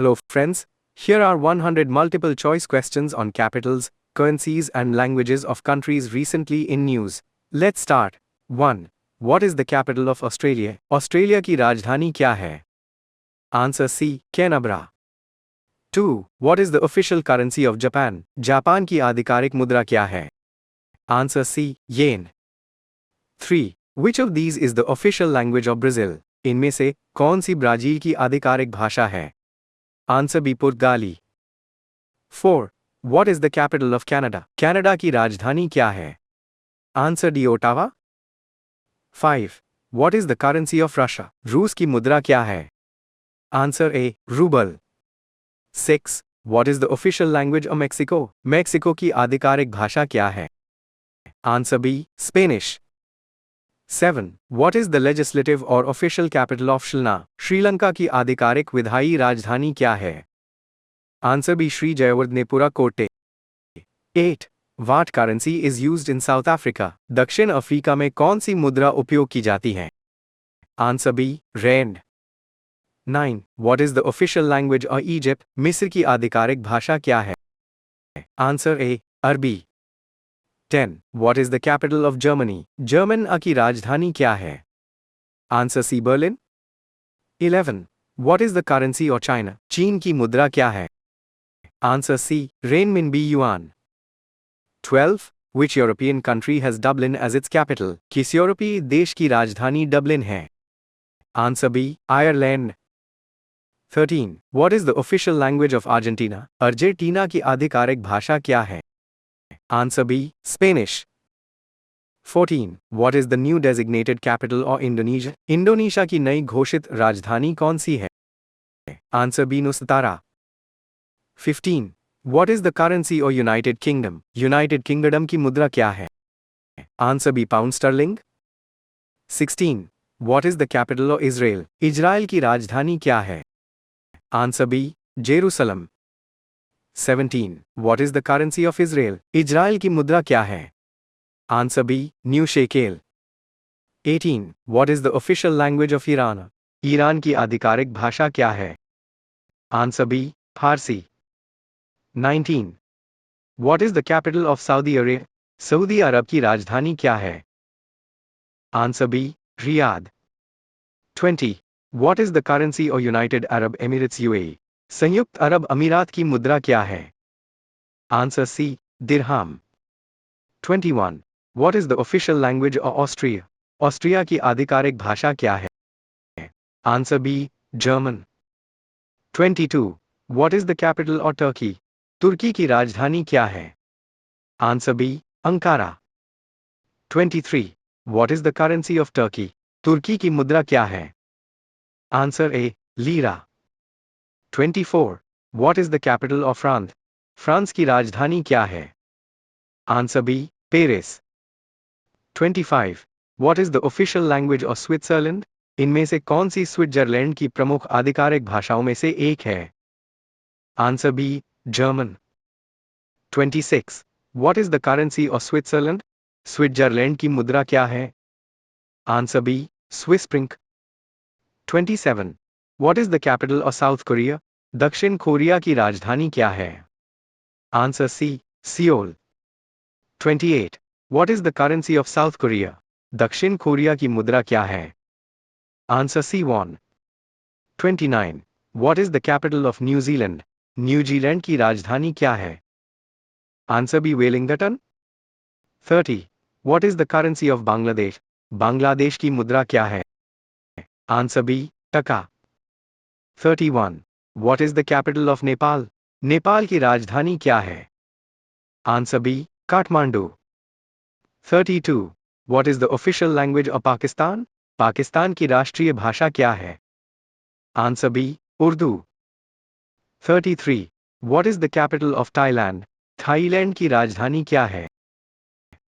Hello friends, here are 100 multiple choice questions on capitals, currencies and languages of countries recently in news. Let's start. 1. What is the capital of Australia? Australia की राजधानी क्या है? Answer C. Canberra. 2. What is the official currency of Japan? Japan की आधिकारिक मुद्रा क्या है? Answer C. Yen. 3. Which of these is the official language of Brazil? इनमें से कौन सी ब्राजील की आधिकारिक भाषा है? Answer B. पुर्तगाली. 4. What is the capital of Canada? Canada की राजधानी क्या है? Answer D. Ottawa. 5. What is the currency of Russia? रूस की मुद्रा क्या है? Answer A. Rouble. 6. What is the official language of Mexico? Mexico की आधिकारिक भाषा क्या है? Answer B. Spanish. 7. What is the legislative or official capital of Sri Lanka? Sri Lanka की आधिकारिक विधायी राजधानी क्या है? Answer B. श्री जयवर्धनेपुरा कोटे. 8. What currency is used in South Africa? दक्षिण अफ्रीका में कौन सी मुद्रा उपयोग की जाती है? Answer B. Rand. 9. What is the official language of Egypt? मिस्र की आधिकारिक भाषा क्या है? Answer A. अरबी. 10. What is the capital of Germany? German की राजधानी क्या है? Answer C. Berlin. 11. What is the currency of China? चीन की मुद्रा क्या है? Answer C. Renminbi yuan. 12. Which European country has Dublin as its capital? किस यूरोपीय देश की राजधानी डबलिन है? Answer B. Ireland. 13. What is the official language of Argentina? Argentina की आधिकारिक भाषा क्या है? Answer B. Spanish. 14. What is the new designated capital of Indonesia? Indonesia की नई घोषित राजधानी कौन सी है? Answer B. Nusantara. 15. What is the currency of United Kingdom? United Kingdom की मुद्रा क्या है? Answer B. Pound sterling. 16. What is the capital of Israel? Israel की राजधानी क्या है? Answer B. Jerusalem. 17. What is the currency of Israel? Israel की मुद्रा क्या है? Answer B. New shekel. 18. What is the official language of Iran? Iran की आधिकारिक भाषा क्या है? Answer B. Farsi. 19. What is the capital of Saudi Arabia? Saudi Arab की राजधानी क्या है? Answer B. Riyadh. 20. What is the currency of United Arab Emirates UAE? संयुक्त अरब अमीरात की मुद्रा क्या है? Answer C. Dirham. 21. What is the official language of Austria? Austria की आधिकारिक भाषा क्या है? Answer B. German. 22. What is the capital of Turkey? तुर्की की राजधानी क्या है? Answer B. Ankara. 23. What is the currency of Turkey? तुर्की की मुद्रा क्या है? Answer A. Lira. 24. What is the capital of France? France की राजधानी क्या है? Answer B. Paris. 25. What is the official language of Switzerland? इनमें से कौन सी स्विट्जरलैंड की प्रमुख आधिकारिक भाषाओं में से एक है? Answer B. German. 26. What is the currency of Switzerland? Switzerland की मुद्रा क्या है? Answer B. Swiss franc. 27. What is the capital of South Korea? दक्षिण कोरिया की राजधानी क्या है? Answer C. Seoul. 28. What is the currency of South Korea? दक्षिण कोरिया की मुद्रा क्या है? Answer C. Won. 29. What is the capital of New Zealand? New Zealand की राजधानी क्या है? Answer B. Wellington. 30. What is the currency of Bangladesh? Bangladesh की मुद्रा क्या है? Answer B. टका. 31. What is the capital of Nepal? Nepal की राजधानी क्या है? Answer B. Kathmandu. 32. What is the official language of Pakistan? Pakistan की राष्ट्रीय भाषा क्या है? Answer B. Urdu. 33. What is the capital of Thailand? Thailand की राजधानी क्या है?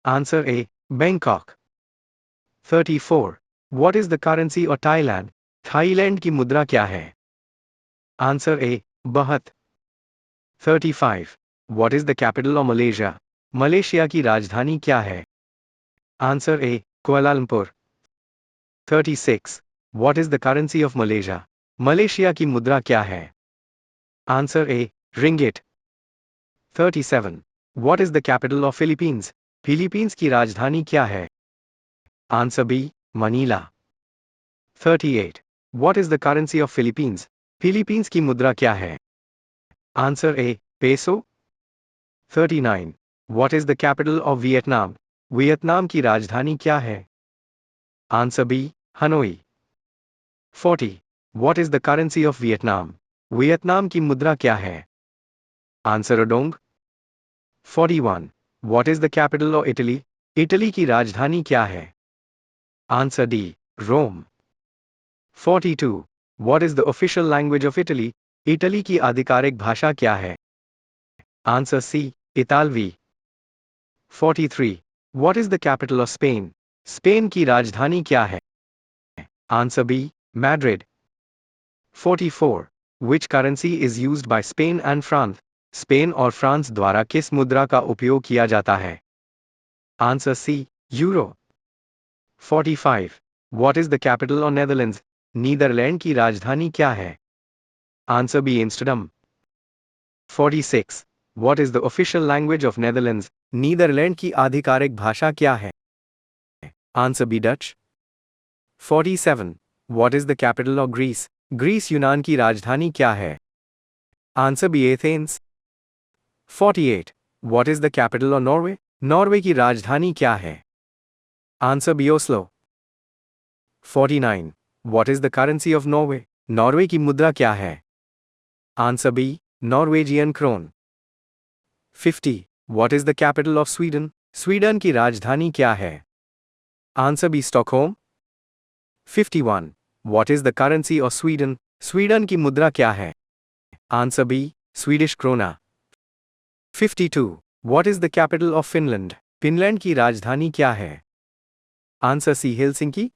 Answer A. Bangkok. 34. What is the currency of Thailand? Thailand की मुद्रा क्या है? Answer A. Baht. 35. What is the capital of Malaysia? Malaysia की राजधानी क्या है? Answer A. Kuala Lumpur. 36. What is the currency of Malaysia? Malaysia की मुद्रा क्या है? Answer A. Ringgit. 37. What is the capital of Philippines? Philippines की राजधानी क्या है? Answer B. Manila. 38. What is the currency of Philippines? Philippines की मुद्रा क्या है? Answer A. Peso. 39. What is the capital of Vietnam? Vietnam की राजधानी क्या है? Answer B. Hanoi. 40. What is the currency of Vietnam? Vietnam की मुद्रा क्या है? Answer A. Dong. 41. What is the capital of Italy? Italy की राजधानी क्या है? Answer D. Rome. 42. What is the official language of Italy? Italy की आधिकारिक भाषा क्या है? Answer C. Italvi. 43. What is the capital of Spain? Spain की राजधानी क्या है? Answer B. Madrid. 44. Which currency is used by Spain and France? Spain और फ्रांस द्वारा किस मुद्रा का उपयोग किया जाता है? Answer C. Euro. 45. What is the capital of Netherlands? Netherland की राजधानी क्या है? Answer B. Amsterdam. 46. What is the official language of Netherlands? Netherland की आधिकारिक भाषा क्या है? Answer B. Dutch. 47. What is the capital of Greece? Greece यूनान की राजधानी क्या है? Answer B. Athens. 48. What is the capital of Norway? Norway की राजधानी क्या है? Answer B. Oslo. 49. What is the currency of Norway? Norway की मुद्रा क्या है? Answer B. Norwegian krone. 50. What is the capital of Sweden? Sweden की राजधानी क्या है? Answer B. Stockholm. 51. What is the currency of Sweden? Sweden की मुद्रा क्या है? Answer B. Swedish krona. 52. What is the capital of Finland? Finland की राजधानी क्या है? Answer C. Helsinki.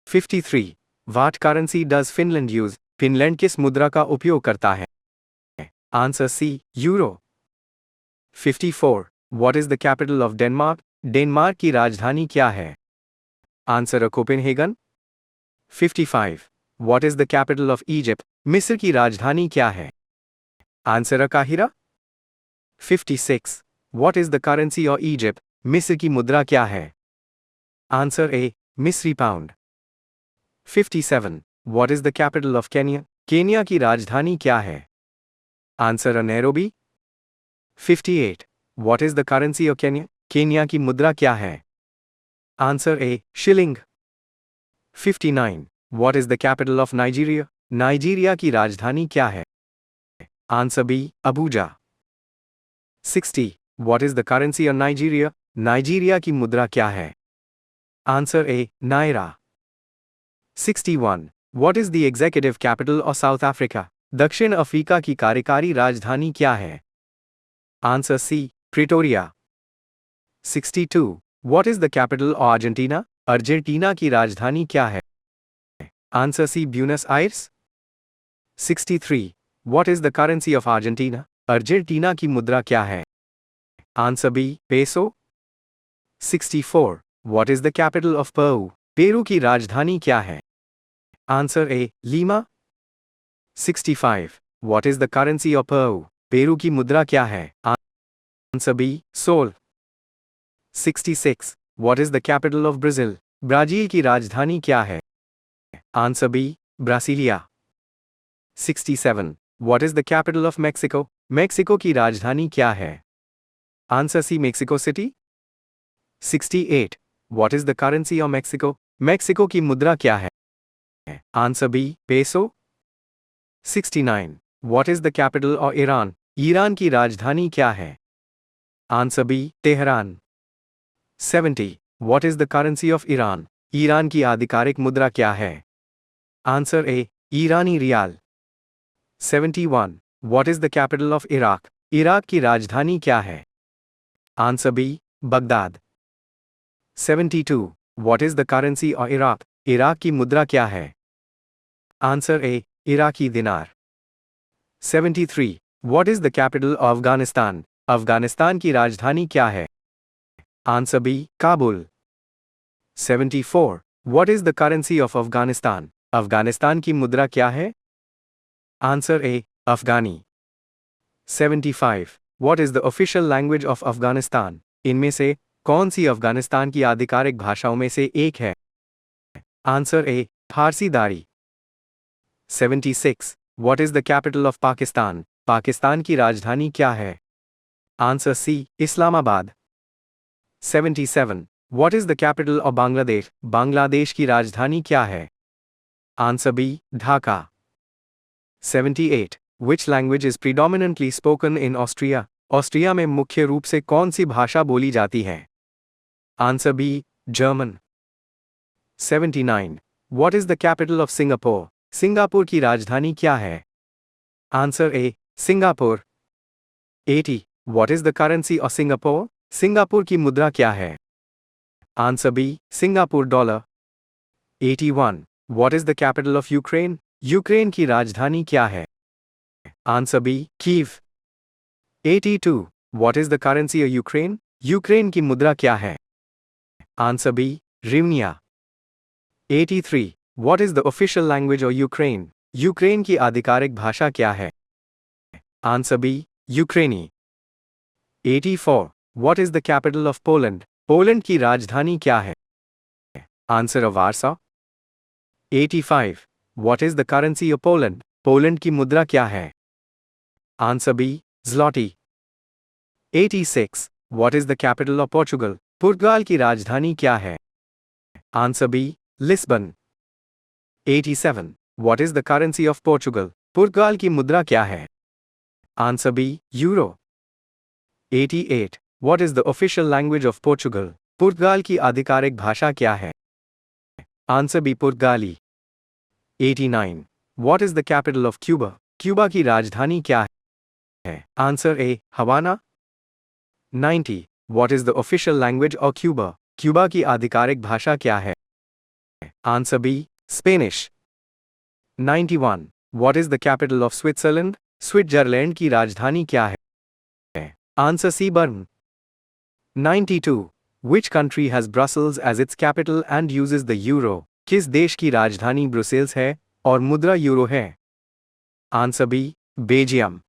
53. What currency does Finland use? Finland किस मुद्रा का उपयोग करता है? Answer C. Euro. 54. What is the capital of Denmark? Denmark की राजधानी क्या है? Answer A. Copenhagen. 55. What is the capital of Egypt? मिस्र की राजधानी क्या है? Answer A. Kahira. 56. What is the currency of Egypt? मिस्र की मुद्रा क्या है? Answer A. मिस्री pound. 57. What is the capital of Kenya? Kenya की राजधानी क्या है? Answer A. Nairobi. 58. What is the currency of Kenya? Kenya की मुद्रा क्या है? Answer A. Shilling. 59. What is the capital of Nigeria? Nigeria की राजधानी क्या है? Answer B. Abuja. 60. What is the currency of Nigeria? Nigeria की मुद्रा क्या है? Answer A. Naira. 61. What is the executive capital of South Africa? दक्षिण Africa की कार्यकारी राजधानी क्या है? Answer C. Pretoria. 62. What is the capital of Argentina? Argentina की राजधानी क्या है? Answer C. Buenos Aires. 63. What is the currency of Argentina? Argentina की मुद्रा क्या है? Answer B. Peso. 64. What is the capital of Peru? Peru की राजधानी क्या है? Answer A. Lima. 65. What is the currency of Peru? Peru की मुद्रा क्या है? Answer B. Sol. 66. What is the capital of Brazil? Brazil की राजधानी क्या है? Answer B. Brasilia. 67. What is the capital of Mexico? Mexico की राजधानी क्या है? Answer C. Mexico City. 68. What is the currency of Mexico? Mexico की मुद्रा क्या है? Answer B. Peso. 69. What is the capital of Iran? Iran की राजधानी क्या है? Answer B. Tehran. 70. What is the currency of Iran? Iran की आधिकारिक मुद्रा क्या है? Answer A. ईरानी rial. 71. What is the capital of Iraq? Iraq की राजधानी क्या है? Answer B. Baghdad. 72. What is the currency of Iraq? Iraq की मुद्रा क्या है? Answer A. इराकी दिनार. 73. What is the capital of Afghanistan? Afghanistan की राजधानी क्या है? Answer B. Kabul. 74. What is the currency of Afghanistan? Afghanistan की मुद्रा क्या है? Answer A. Afghani. 75. What is the official language of Afghanistan? इनमें से कौन सी अफगानिस्तान की आधिकारिक भाषाओं में से एक है? आंसर ए फारसी दारी. 76. What is the capital of Pakistan? Pakistan की राजधानी क्या है? Answer C Islamabad. 77. What is the capital of Bangladesh? Bangladesh की राजधानी क्या है? Answer B Dhaka. 78. Which language is predominantly spoken in Austria? Austria में मुख्य रूप से कौन सी भाषा बोली जाती है? Answer B German. 79. What is the capital of Singapore? Singapore की राजधानी क्या है? Answer A Singapore. 80. What is the currency of Singapore? Singapore की मुद्रा क्या है? Answer B Singapore dollar. 81. What is the capital of Ukraine? Ukraine की राजधानी क्या है? Answer B Kyiv. 82. What is the currency of Ukraine? Ukraine की मुद्रा क्या है? Answer B hryvnia. 83. What is the official language of Ukraine? Ukraine की आधिकारिक भाषा क्या है? आंसर बी यूक्रेनी. 84. What is the capital of Poland? Poland की राजधानी क्या है? Answer Warsaw. 85. What is the currency of Poland? Poland की मुद्रा क्या है? Answer B zloty. 86. What is the capital of Portugal? पुर्तगाल की राजधानी क्या है? Answer B Lisbon. 87. What is the currency of Portugal? पुर्तगाल की मुद्रा क्या है? Answer B euro. 88. What is the official language of Portugal? पुर्तगाल की आधिकारिक भाषा क्या है? आंसर बी पुर्तगाली. 89. What is the capital of Cuba? Cuba की राजधानी क्या है? Answer A Havana. 90. What is the official language of Cuba? Cuba की आधिकारिक भाषा क्या है? Answer B Spanish. 91. What is the capital of Switzerland? Switzerland की राजधानी क्या है? Answer C Bern. 92. Which country has Brussels as its capital and uses the euro? किस देश की राजधानी ब्रुसेल्स है और मुद्रा यूरो है? Answer B Belgium.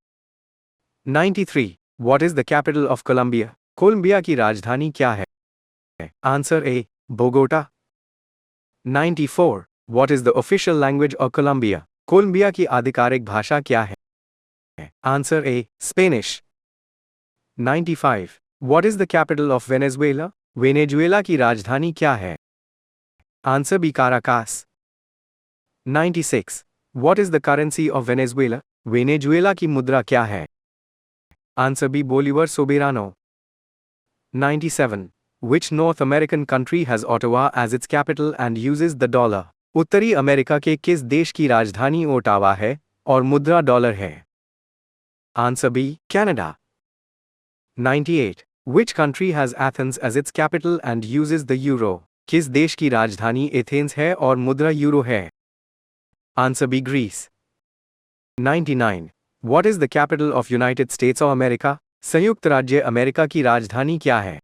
93. What is the capital of Colombia? Colombia की राजधानी क्या है? Answer A Bogota. 94. What is the official language of Colombia? Colombia की आधिकारिक भाषा क्या है? Answer A Spanish. 95. What is the capital of Venezuela? Venezuela की राजधानी क्या है? Answer B Caracas. 96. What is the currency of Venezuela? Venezuela की मुद्रा क्या है? Answer B bolivar सोबेरानो. 97. Which North American country has Ottawa as its capital and uses the dollar? उत्तरी America के किस देश की राजधानी ओटावा है और मुद्रा डॉलर है? Answer B Canada. 98. Which country has Athens as its capital and uses the euro? किस देश की राजधानी एथेंस है और मुद्रा यूरो है? Answer B Greece. 99. What is the capital of United States of America? संयुक्त राज्य अमेरिका की राजधानी क्या है?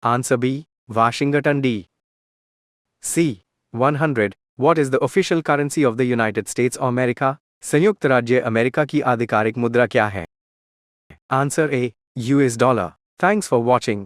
Answer B Washington D. C. 100. What is the official currency of the United States of America? संयुक्त राज्य अमेरिका की आधिकारिक मुद्रा क्या है? Answer A US dollar. Thanks for watching.